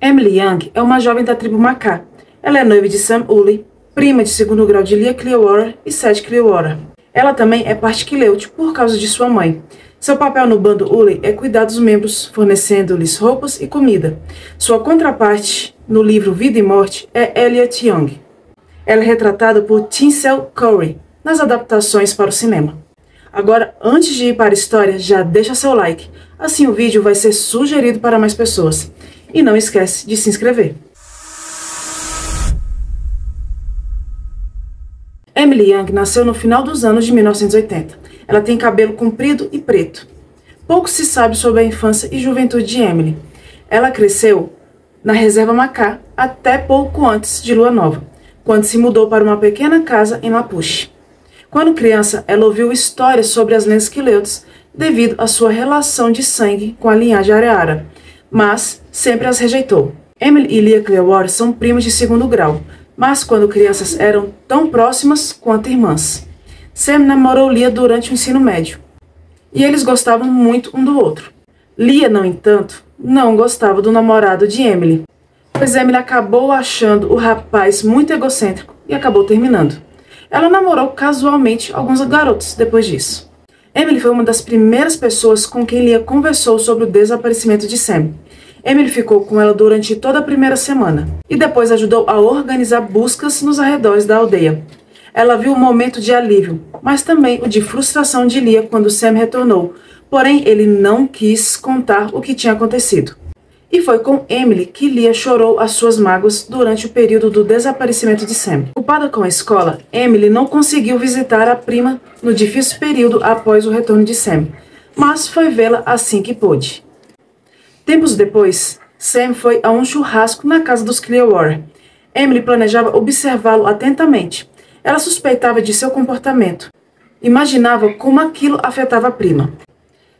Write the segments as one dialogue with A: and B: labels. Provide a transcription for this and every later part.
A: Emily Young é uma jovem da tribo Makah. Ela é noiva de Sam Ulley, prima de segundo grau de Leah Clearwater e Seth Clearwater. Ela também é parte Quileute por causa de sua mãe. Seu papel no bando Ulley é cuidar dos membros, fornecendo-lhes roupas e comida. Sua contraparte no livro Vida e Morte é Elliot Young. Ela é retratada por Tinsel Curry nas adaptações para o cinema. Agora, antes de ir para a história, já deixa seu like, assim o vídeo vai ser sugerido para mais pessoas. E não esquece de se inscrever. Emily Young nasceu no final dos anos de 1980. Ela tem cabelo comprido e preto. Pouco se sabe sobre a infância e juventude de Emily. Ela cresceu na reserva Makah até pouco antes de Lua Nova, quando se mudou para uma pequena casa em Mapuche. Quando criança, ela ouviu histórias sobre as lendas quileutes devido à sua relação de sangue com a linhagem Areara, mas sempre as rejeitou. Emily e Leah Clearwater são primas de segundo grau, mas quando crianças eram tão próximas quanto irmãs. Sam namorou Leah durante o ensino médio, e eles gostavam muito um do outro. Leah, no entanto, não gostava do namorado de Emily, pois Emily acabou achando o rapaz muito egocêntrico e acabou terminando. Ela namorou casualmente alguns garotos depois disso. Emily foi uma das primeiras pessoas com quem Leah conversou sobre o desaparecimento de Sam. Emily ficou com ela durante toda a primeira semana e depois ajudou a organizar buscas nos arredores da aldeia. Ela viu um momento de alívio, mas também o de frustração de Leah quando Sam retornou, porém ele não quis contar o que tinha acontecido. E foi com Emily que Leah chorou as suas mágoas durante o período do desaparecimento de Sam. Ocupada com a escola, Emily não conseguiu visitar a prima no difícil período após o retorno de Sam, mas foi vê-la assim que pôde. Tempos depois, Sam foi a um churrasco na casa dos Clearwater. Emily planejava observá-lo atentamente. Ela suspeitava de seu comportamento. Imaginava como aquilo afetava a prima.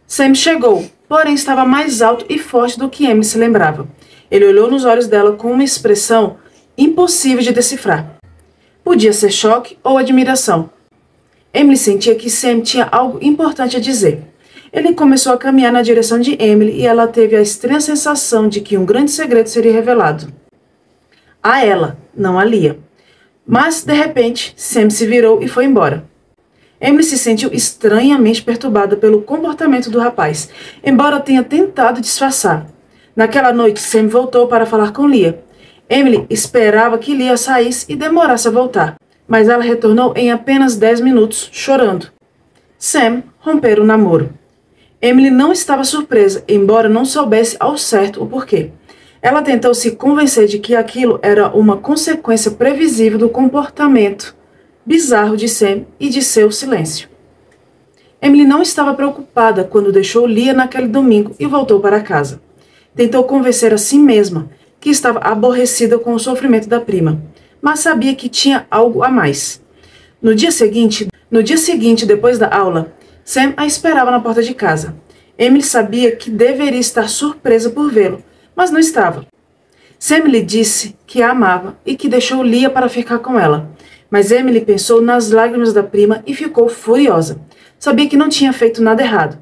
A: Sam chegou, porém estava mais alto e forte do que Emily se lembrava. Ele olhou nos olhos dela com uma expressão impossível de decifrar. Podia ser choque ou admiração. Emily sentia que Sam tinha algo importante a dizer. Ele começou a caminhar na direção de Emily e ela teve a estranha sensação de que um grande segredo seria revelado. A ela, não a Leah. Mas, de repente, Sam se virou e foi embora. Emily se sentiu estranhamente perturbada pelo comportamento do rapaz, embora tenha tentado disfarçar. Naquela noite, Sam voltou para falar com Leah. Emily esperava que Leah saísse e demorasse a voltar, mas ela retornou em apenas 10 minutos, chorando. Sam rompeu o namoro. Emily não estava surpresa, embora não soubesse ao certo o porquê. Ela tentou se convencer de que aquilo era uma consequência previsível do comportamento bizarro de Sam e de seu silêncio. Emily não estava preocupada quando deixou Leah naquele domingo e voltou para casa. Tentou convencer a si mesma que estava aborrecida com o sofrimento da prima, mas sabia que tinha algo a mais. No dia seguinte, depois da aula, Sam a esperava na porta de casa. Emily sabia que deveria estar surpresa por vê-lo, mas não estava. Sam lhe disse que a amava e que deixou Leah para ficar com ela. Mas Emily pensou nas lágrimas da prima e ficou furiosa. Sabia que não tinha feito nada errado,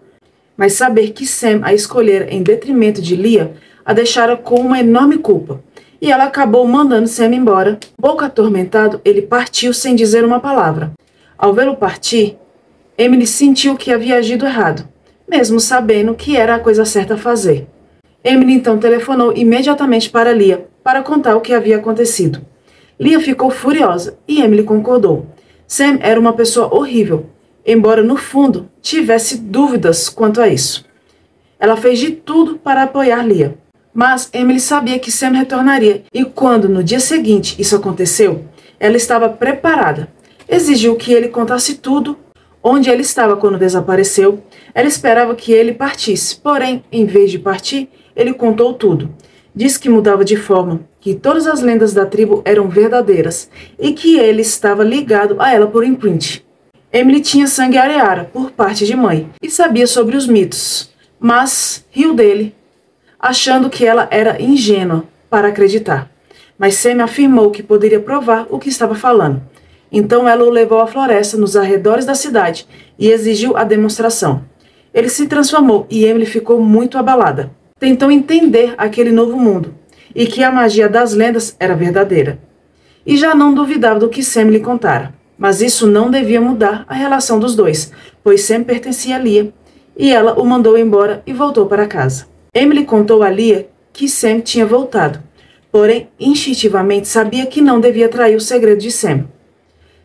A: mas saber que Sam a escolhera em detrimento de Leah a deixara com uma enorme culpa. E ela acabou mandando Sam embora. Pouco atormentado, ele partiu sem dizer uma palavra. Ao vê-lo partir, Emily sentiu que havia agido errado, mesmo sabendo que era a coisa certa a fazer. Emily então telefonou imediatamente para Leah para contar o que havia acontecido. Leah ficou furiosa e Emily concordou. Sam era uma pessoa horrível, embora no fundo tivesse dúvidas quanto a isso. Ela fez de tudo para apoiar Leah, mas Emily sabia que Sam retornaria e quando no dia seguinte isso aconteceu, ela estava preparada. Exigiu que ele contasse tudo, onde ele estava quando desapareceu. Ela esperava que ele partisse, porém, em vez de partir, ele contou tudo. Disse que mudava de forma, que todas as lendas da tribo eram verdadeiras e que ele estava ligado a ela por imprint. Emily tinha sangue Areara por parte de mãe e sabia sobre os mitos, mas riu dele, achando que ela era ingênua para acreditar. Mas Sam afirmou que poderia provar o que estava falando. Então ela o levou à floresta nos arredores da cidade e exigiu a demonstração. Ele se transformou e Emily ficou muito abalada. Tentou entender aquele novo mundo. e que a magia das lendas era verdadeira. E já não duvidava do que Sam lhe contara. Mas isso não devia mudar a relação dos dois, pois Sam pertencia a Leah, e ela o mandou embora e voltou para casa. Emily contou a Leah que Sam tinha voltado, porém, instintivamente sabia que não devia trair o segredo de Sam.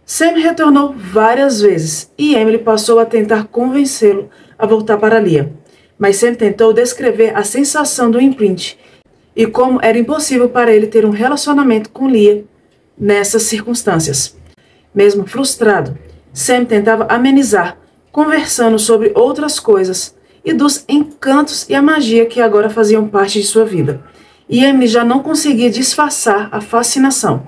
A: Sam retornou várias vezes e Emily passou a tentar convencê-lo a voltar para Leah. Mas Sam tentou descrever a sensação do imprint e como era impossível para ele ter um relacionamento com Leah nessas circunstâncias. Mesmo frustrado, Sam tentava amenizar, conversando sobre outras coisas e dos encantos e a magia que agora faziam parte de sua vida. E Emily já não conseguia disfarçar a fascinação.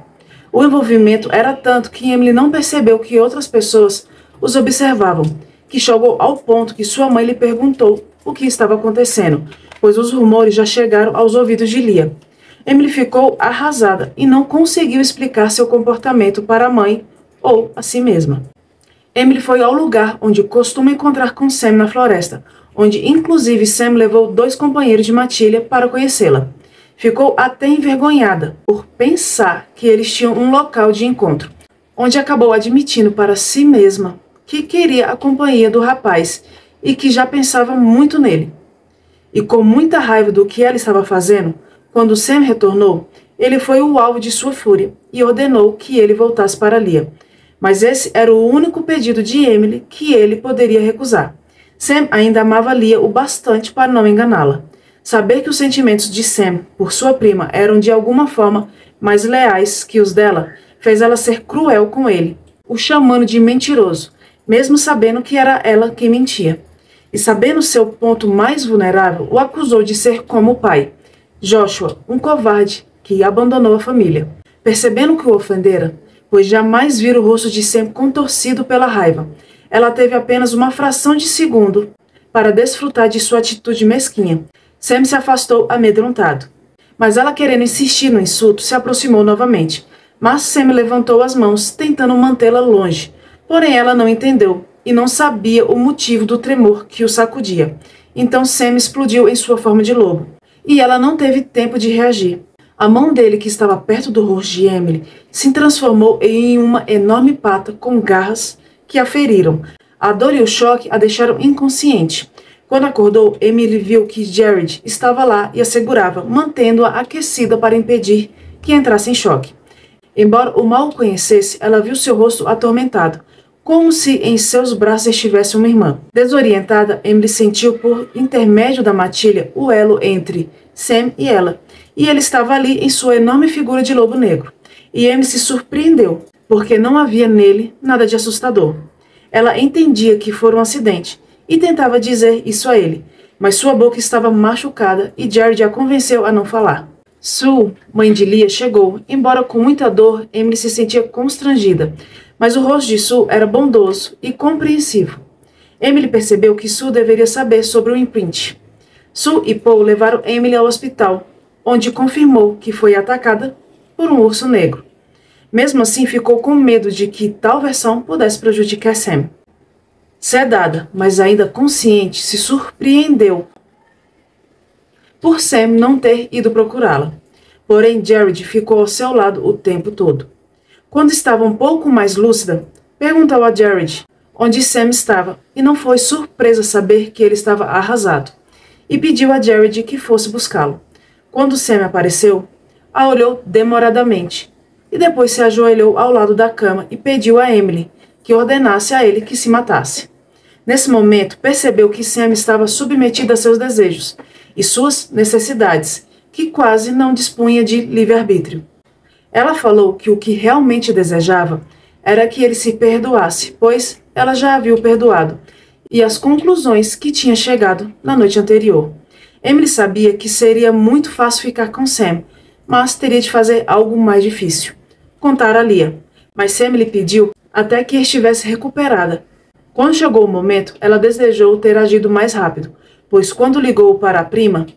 A: O envolvimento era tanto que Emily não percebeu que outras pessoas os observavam, que chegou ao ponto que sua mãe lhe perguntou o que estava acontecendo, pois os rumores já chegaram aos ouvidos de Leah. Emily ficou arrasada e não conseguiu explicar seu comportamento para a mãe ou a si mesma. Emily foi ao lugar onde costuma encontrar com Sam na floresta, onde inclusive Sam levou 2 companheiros de matilha para conhecê-la. Ficou até envergonhada por pensar que eles tinham um local de encontro, onde acabou admitindo para si mesma que queria a companhia do rapaz e que já pensava muito nele. E com muita raiva do que ela estava fazendo, quando Sam retornou, ele foi o alvo de sua fúria e ordenou que ele voltasse para Leah. Mas esse era o único pedido de Emily que ele poderia recusar. Sam ainda amava Leah o bastante para não enganá-la. Saber que os sentimentos de Sam por sua prima eram de alguma forma mais leais que os dela, fez ela ser cruel com ele, o chamando de mentiroso, mesmo sabendo que era ela quem mentia. E sabendo seu ponto mais vulnerável, o acusou de ser como o pai, Joshua, um covarde que abandonou a família. Percebendo que o ofendera, pois jamais vira o rosto de Sam contorcido pela raiva, ela teve apenas uma fração de segundo para desfrutar de sua atitude mesquinha. Sam se afastou amedrontado. Mas ela, querendo insistir no insulto, se aproximou novamente. Mas Sam levantou as mãos, tentando mantê-la longe. Porém, ela não entendeu e não sabia o motivo do tremor que o sacudia. Então Sam explodiu em sua forma de lobo. E ela não teve tempo de reagir. A mão dele, que estava perto do rosto de Emily, se transformou em uma enorme pata com garras que a feriram. A dor e o choque a deixaram inconsciente. Quando acordou, Emily viu que Jared estava lá e a segurava, mantendo-a aquecida para impedir que entrasse em choque. Embora o mal o conhecesse, ela viu seu rosto atormentado, como se em seus braços estivesse uma irmã. Desorientada, Emily sentiu por intermédio da matilha o elo entre Sam e ela, e ele estava ali em sua enorme figura de lobo negro. E Emily se surpreendeu, porque não havia nele nada de assustador. Ela entendia que fora um acidente, e tentava dizer isso a ele, mas sua boca estava machucada e Jared a convenceu a não falar. Sue, mãe de Leah, chegou. Embora com muita dor, Emily se sentia constrangida, mas o rosto de Sue era bondoso e compreensivo. Emily percebeu que Sue deveria saber sobre o imprint. Sue e Paul levaram Emily ao hospital, onde confirmou que foi atacada por um urso negro. Mesmo assim, ficou com medo de que tal versão pudesse prejudicar Sam. Sedada, mas ainda consciente, se surpreendeu por Sam não ter ido procurá-la. Porém, Jared ficou ao seu lado o tempo todo. Quando estava um pouco mais lúcida, perguntou a Jared onde Sam estava e não foi surpresa saber que ele estava arrasado, e pediu a Jared que fosse buscá-lo. Quando Sam apareceu, a olhou demoradamente e depois se ajoelhou ao lado da cama e pediu a Emily que ordenasse a ele que se matasse. Nesse momento, percebeu que Sam estava submetida a seus desejos e suas necessidades, que quase não dispunha de livre-arbítrio. Ela falou que o que realmente desejava era que ele se perdoasse, pois ela já havia o perdoado, e as conclusões que tinha chegado na noite anterior. Emily sabia que seria muito fácil ficar com Sam, mas teria de fazer algo mais difícil: contar a Leah. Mas Sam lhe pediu até que estivesse recuperada. Quando chegou o momento, ela desejou ter agido mais rápido, pois quando ligou para a prima,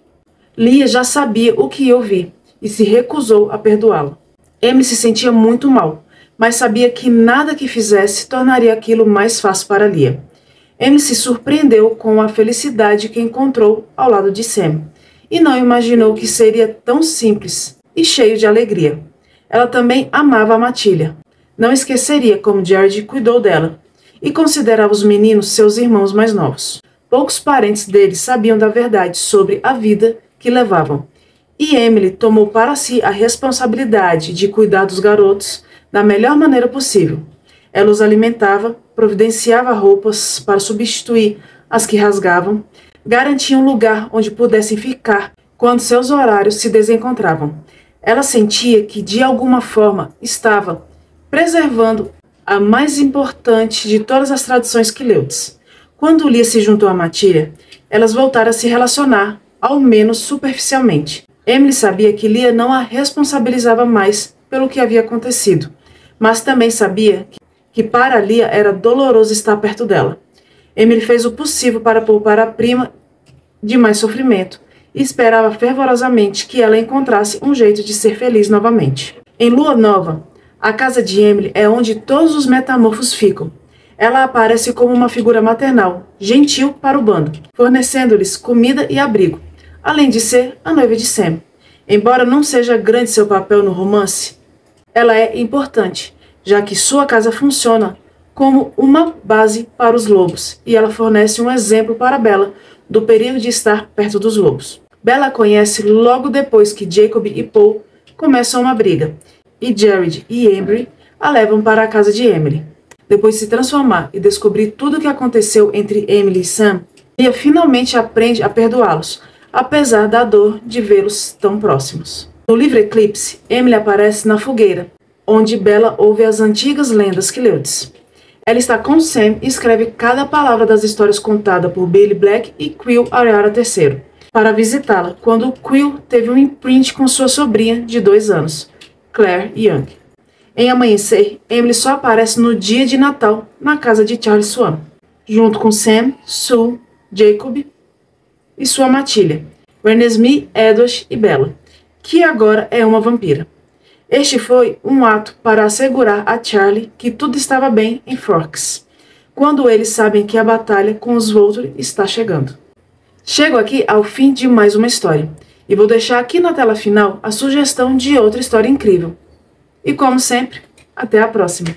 A: Leah já sabia o que ia ouvir e se recusou a perdoá-la. Emily se sentia muito mal, mas sabia que nada que fizesse tornaria aquilo mais fácil para Leah. Emily se surpreendeu com a felicidade que encontrou ao lado de Sam, e não imaginou que seria tão simples e cheio de alegria. Ela também amava a Matilha. Não esqueceria como Jared cuidou dela e considerava os meninos seus irmãos mais novos. Poucos parentes deles sabiam da verdade sobre a vida que levavam, e Emily tomou para si a responsabilidade de cuidar dos garotos da melhor maneira possível. Ela os alimentava, providenciava roupas para substituir as que rasgavam, garantia um lugar onde pudessem ficar quando seus horários se desencontravam. Ela sentia que, de alguma forma, estava preservando a mais importante de todas as tradições Quileutes. Quando Lia se juntou a Matilha, elas voltaram a se relacionar, ao menos superficialmente. Emily sabia que Lia não a responsabilizava mais pelo que havia acontecido, mas também sabia que para Lia era doloroso estar perto dela. Emily fez o possível para poupar a prima de mais sofrimento e esperava fervorosamente que ela encontrasse um jeito de ser feliz novamente. Em Lua Nova, a casa de Emily é onde todos os metamorfos ficam. Ela aparece como uma figura maternal, gentil para o bando, fornecendo-lhes comida e abrigo, além de ser a noiva de Sam. Embora não seja grande seu papel no romance, ela é importante, já que sua casa funciona como uma base para os lobos, e ela fornece um exemplo para Bella do perigo de estar perto dos lobos. Bella a conhece logo depois que Jacob e Paul começam uma briga, e Jared e Embry a levam para a casa de Emily. Depois de se transformar e descobrir tudo o que aconteceu entre Emily e Sam, Lia finalmente aprende a perdoá-los, apesar da dor de vê-los tão próximos. No livro Eclipse, Emily aparece na fogueira, onde Bella ouve as antigas lendas Quileutes. Ela está com Sam e escreve cada palavra das histórias contadas por Bailey Black e Quill Ariara III, para visitá-la quando Quill teve um imprint com sua sobrinha de 2 anos, Claire Young. Em Amanhecer, Emily só aparece no dia de Natal na casa de Charlie Swan, junto com Sam, Sue, Jacob e sua Matilha, Renesmee, Edward e Bella, que agora é uma vampira. Este foi um ato para assegurar a Charlie que tudo estava bem em Forks, quando eles sabem que a batalha com os Volturi está chegando. Chego aqui ao fim de mais uma história, e vou deixar aqui na tela final a sugestão de outra história incrível. E como sempre, até a próxima!